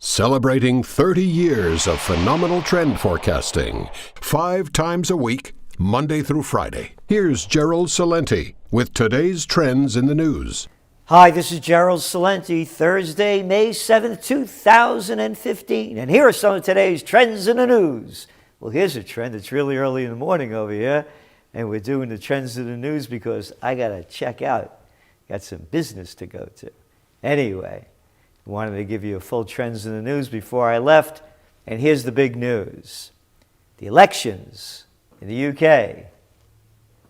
Celebrating 30 years of phenomenal trend forecasting, 5 times a week, Monday through Friday. Here's Gerald Celente with today's trends in the news. Hi, this is Gerald Celente, Thursday, May 7th, 2015. And here are some of today's trends in the news. Well, here's a trend. It's really early in the morning over here. And we're doing the trends in the news because I got to check out. Got some business to go to. Anyway, wanted to give you a full trends in the news before I left. And here's the big news. The elections in the UK.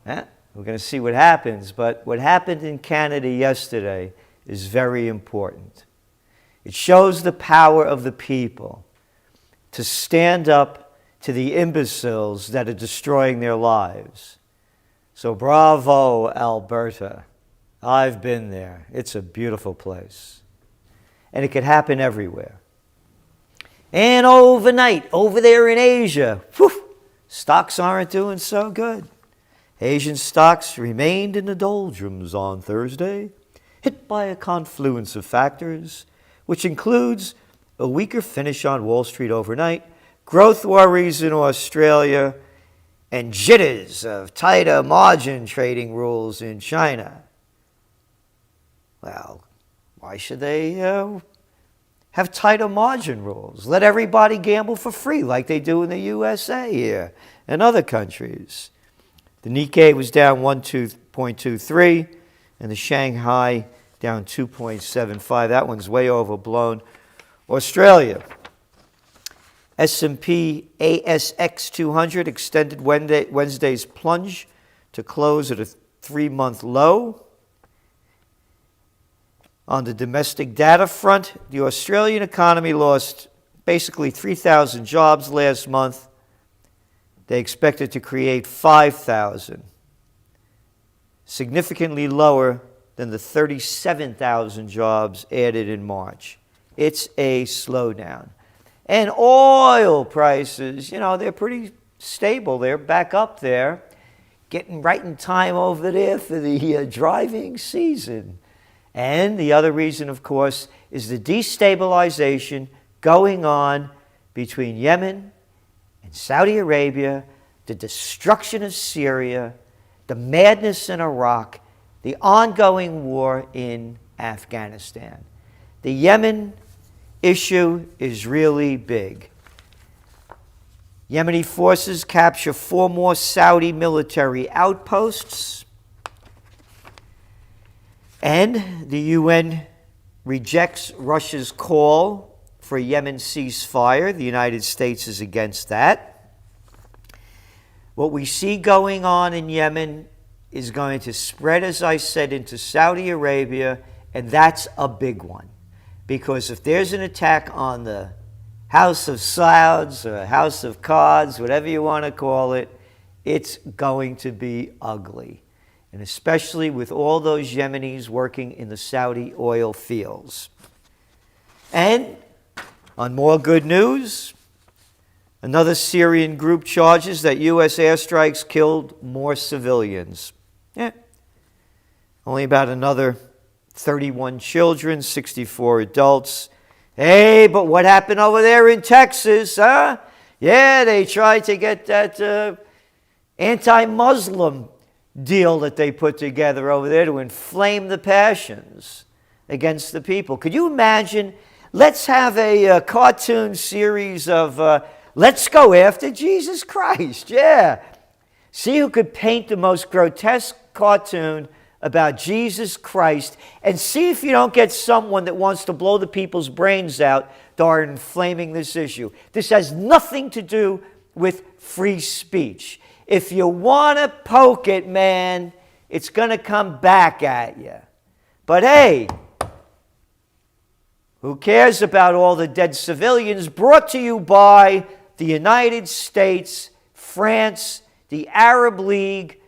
We're going to see what happens, but what happened in Canada yesterday is very important. It shows the power of the people to stand up to the imbeciles that are destroying their lives. So bravo, Alberta. I've been there. It's a beautiful place. And it could happen everywhere. And overnight, over there in Asia, stocks aren't doing so good. Asian stocks remained in the doldrums on Thursday, hit by a confluence of factors, which includes a weaker finish on Wall Street overnight, growth worries in Australia, and jitters of tighter margin trading rules in China. Well, why should they have tighter margin rules? Let everybody gamble for free like they do in the USA here and other countries. The Nikkei was down 1.23, and the Shanghai down 2.75. That one's way overblown. Australia, S&P ASX 200 extended Wednesday's plunge to close at a 3-month low. On the domestic data front, the Australian economy lost basically 3,000 jobs last month. They expected to create 5,000, significantly lower than the 37,000 jobs added in March. It's a slowdown. And oil prices, they're pretty stable. They're back up there, getting right in time over there for the driving season. And the other reason, of course, is the destabilization going on between Yemen and Saudi Arabia, the destruction of Syria, the madness in Iraq, the ongoing war in Afghanistan. The Yemen issue is really big. Yemeni forces capture 4 more Saudi military outposts. And the UN rejects Russia's call for a Yemen ceasefire. The United States is against that. What we see going on in Yemen is going to spread, as I said, into Saudi Arabia, and that's a big one. Because if there's an attack on the House of Sauds or House of Cards, whatever you want to call it, it's going to be ugly. And especially with all those Yemenis working in the Saudi oil fields. And on more good news, another Syrian group charges that U.S. airstrikes killed more civilians. Only about another 31 children, 64 adults. Hey, but what happened over there in Texas, huh? Yeah, they tried to get that anti-Muslim deal that they put together over there to inflame the passions against the people. Could you imagine? Let's have a cartoon series of let's go after Jesus Christ. Yeah. See who could paint the most grotesque cartoon about Jesus Christ, and see if you don't get someone that wants to blow the people's brains out that are inflaming this issue. This has nothing to do with free speech. If you want to poke it, man, it's going to come back at you. But hey, who cares about all the dead civilians? Brought to you by the United States, France, the Arab League,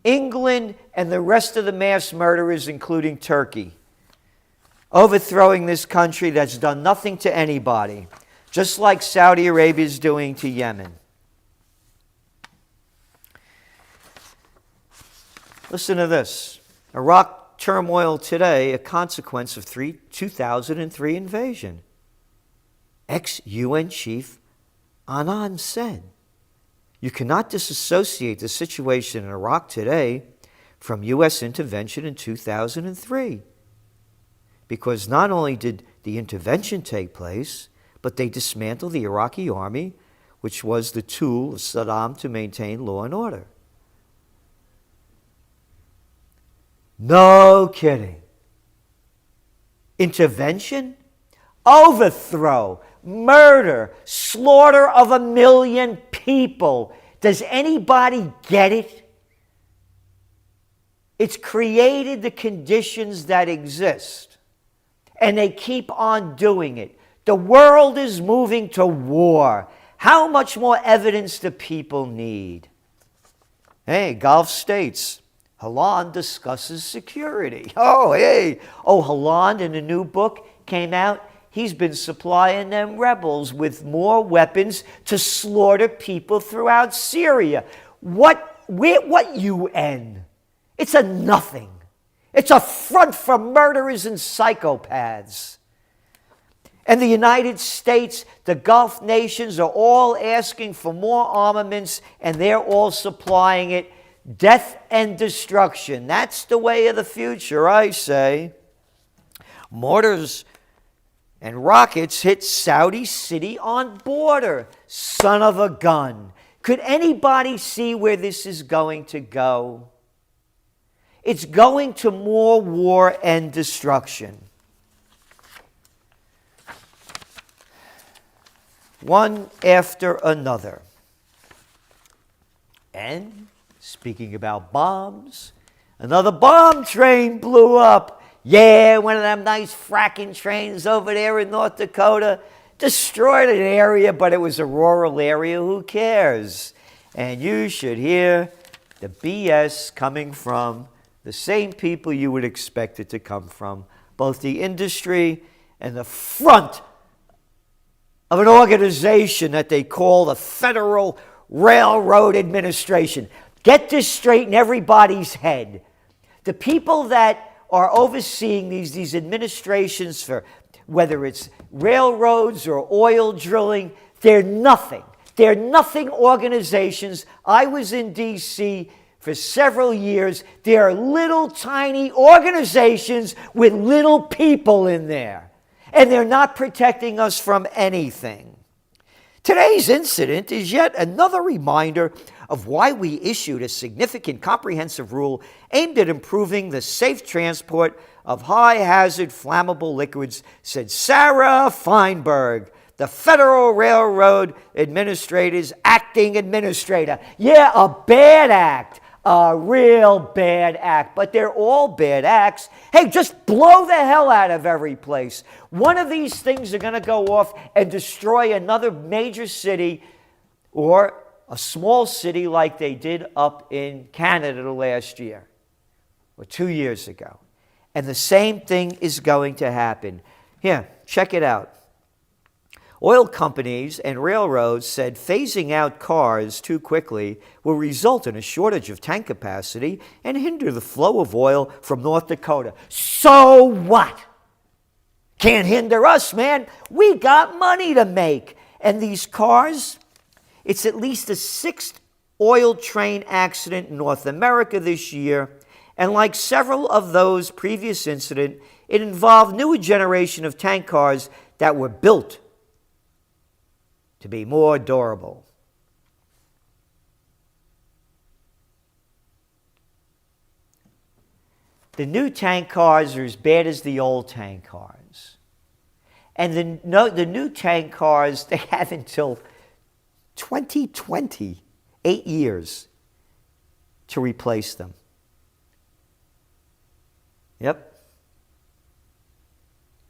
England, and the rest of the mass murderers, including Turkey. Overthrowing this country that's done nothing to anybody, just like Saudi Arabia is doing to Yemen. Listen to this. Iraq turmoil today, a consequence of 2003 invasion. Ex-UN chief Annan said, "You cannot disassociate the situation in Iraq today from U.S. intervention in 2003. Because not only did the intervention take place, but they dismantled the Iraqi army, which was the tool of Saddam to maintain law and order." No kidding. Intervention, overthrow, murder, slaughter of 1 million people. Does anybody get it? It's created the conditions that exist, and they keep on doing it. The world is moving to war. How much more evidence do people need? Hey, Gulf states. Holland discusses security. Oh, hey. Oh, Holland in a new book came out. He's been supplying them rebels with more weapons to slaughter people throughout Syria. What UN? It's a nothing. It's a front for murderers and psychopaths. And the United States, the Gulf nations are all asking for more armaments, and they're all supplying it. Death and destruction. That's the way of the future, I say. Mortars and rockets hit Saudi city on border. Son of a gun. Could anybody see where this is going to go? It's going to more war and destruction. One after another. And speaking about bombs, another bomb train blew up. Yeah, one of them nice fracking trains over there in North Dakota. Destroyed an area, but it was a rural area. Who cares? And you should hear the BS coming from the same people you would expect it to come from, both the industry and the front of an organization that they call the Federal Railroad Administration. Get this straight in everybody's head. The people that are overseeing these administrations for whether it's railroads or oil drilling, they're nothing. They're nothing organizations. I was in D.C. for several years. They are little tiny organizations with little people in there. And they're not protecting us from anything. Today's incident is yet another reminder of why we issued a significant comprehensive rule aimed at improving the safe transport of high-hazard flammable liquids, said Sarah Feinberg, the Federal Railroad Administrator's acting administrator. Yeah, a bad act. A real bad act, but they're all bad acts. Hey, just blow the hell out of every place. One of these things are going to go off and destroy another major city or a small city like they did up in Canada last year or 2 years ago. And the same thing is going to happen. Here, check it out. Oil companies and railroads said phasing out cars too quickly will result in a shortage of tank capacity and hinder the flow of oil from North Dakota. So what? Can't hinder us, man. We got money to make. And these cars, it's at least the 6th oil train accident in North America this year. And like several of those previous incidents, it involved newer generation of tank cars that were built to be more durable. The new tank cars are as bad as the old tank cars. And the new tank cars, they have until 2020, 8 years, to replace them. Yep.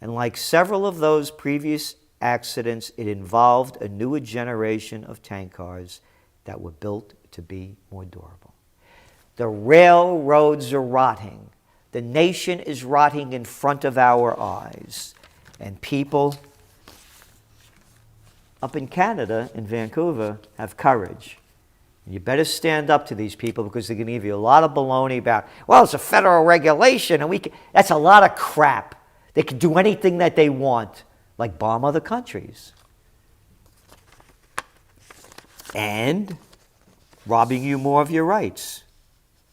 And like several of those previous accidents, it involved a newer generation of tank cars that were built to be more durable. The railroads are rotting. The nation is rotting in front of our eyes. And people up in Canada, in Vancouver, have courage. You better stand up to these people because they're going to give you a lot of baloney about, well, it's a federal regulation, and that's a lot of crap. They can do anything that they want, like bomb other countries. and robbing you more of your rights.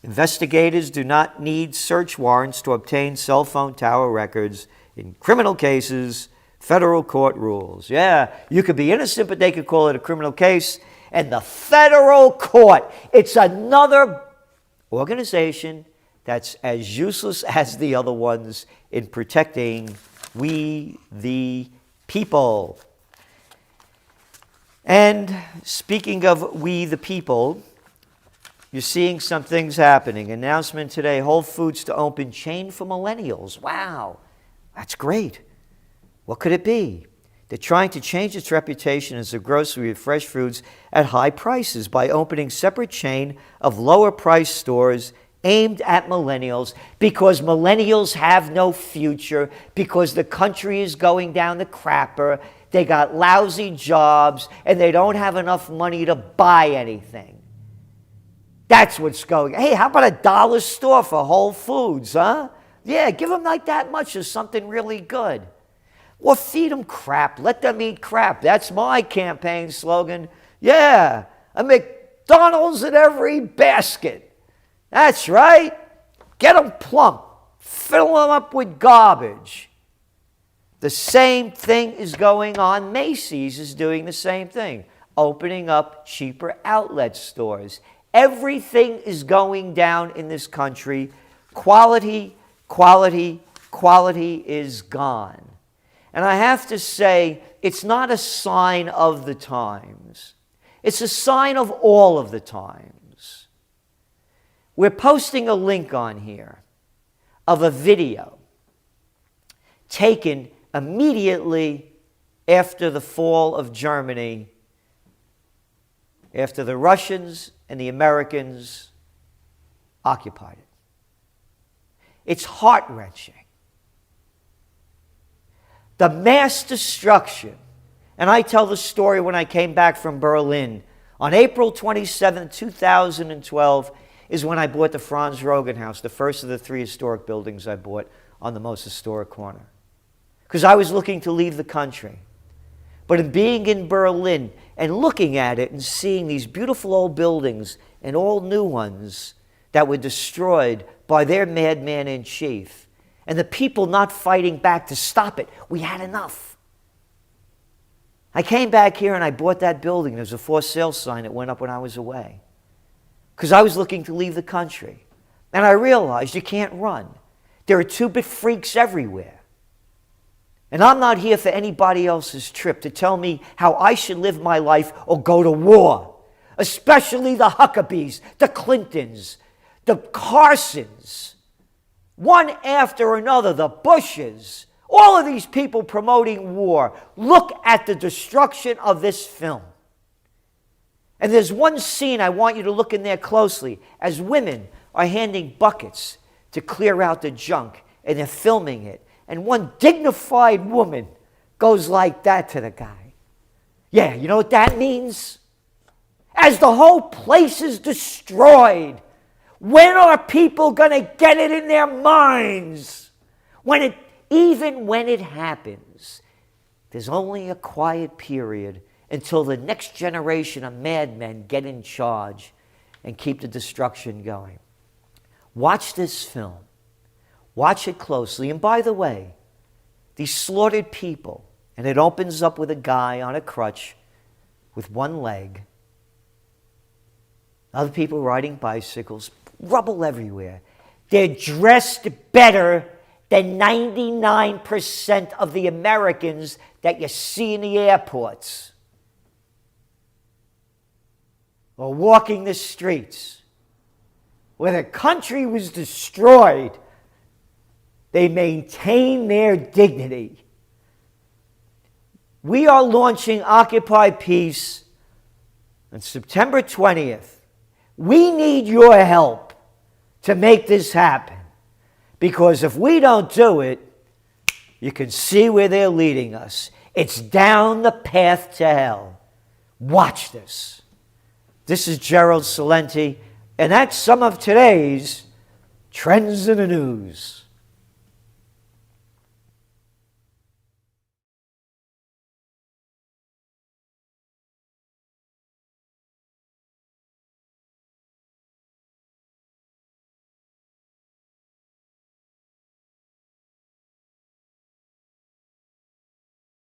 Investigators do not need search warrants to obtain cell phone tower records in criminal cases, federal court rules. Yeah, you could be innocent, but they could call it a criminal case. And the federal court, it's another organization that's as useless as the other ones in protecting we the people. And speaking of we the people, you're seeing some things happening. Announcement today, Whole Foods to open chain for millennials. Wow, that's great. What could it be? They're trying to change its reputation as a grocery of fresh foods at high prices by opening separate chain of lower price stores aimed at millennials, because millennials have no future, because the country is going down the crapper, they got lousy jobs, and they don't have enough money to buy anything. That's what's going on. Hey, how about a dollar store for Whole Foods, huh? Yeah, give them like that much or something really good. Or feed them crap. Let them eat crap. That's my campaign slogan. Yeah, a McDonald's in every basket. That's right. Get them plump. Fill them up with garbage. The same thing is going on. Macy's is doing the same thing, opening up cheaper outlet stores. Everything is going down in this country. Quality is gone. And I have to say, it's not a sign of the times. It's a sign of all of the times. We're posting a link on here of a video taken immediately after the fall of Germany, after the Russians and the Americans occupied it. It's heart-wrenching. The mass destruction. And I tell the story when I came back from Berlin. On April 27, 2012, is when I bought the Franz Roggen House, the first of the 3 historic buildings I bought on the most historic corner. Because I was looking to leave the country. But in being in Berlin and looking at it and seeing these beautiful old buildings and all new ones that were destroyed by their madman in chief, and the people not fighting back to stop it, we had enough. I came back here and I bought that building. There was a for sale sign that went up when I was away, because I was looking to leave the country. And I realized you can't run. There are 2-bit freaks everywhere. And I'm not here for anybody else's trip to tell me how I should live my life or go to war. Especially the Huckabees, the Clintons, the Carsons, one after another, the Bushes, all of these people promoting war. Look at the destruction of this film. And there's one scene I want you to look in there closely, as women are handing buckets to clear out the junk, and they're filming it. And one dignified woman goes like that to the guy. Yeah, you know what that means? As the whole place is destroyed, when are people going to get it in their minds? Even when it happens, there's only a quiet period until the next generation of madmen get in charge and keep the destruction going. Watch this film. Watch it closely. And by the way, these slaughtered people, and it opens up with a guy on a crutch with one leg, other people riding bicycles, rubble everywhere. They're dressed better than 99% of the Americans that you see in the airports or walking the streets. Where the country was destroyed, they maintain their dignity. We are launching Occupy Peace on September 20th. We need your help to make this happen. Because if we don't do it, you can see where they're leading us. It's down the path to hell. Watch this. This is Gerald Celente, and that's some of today's Trends in the News.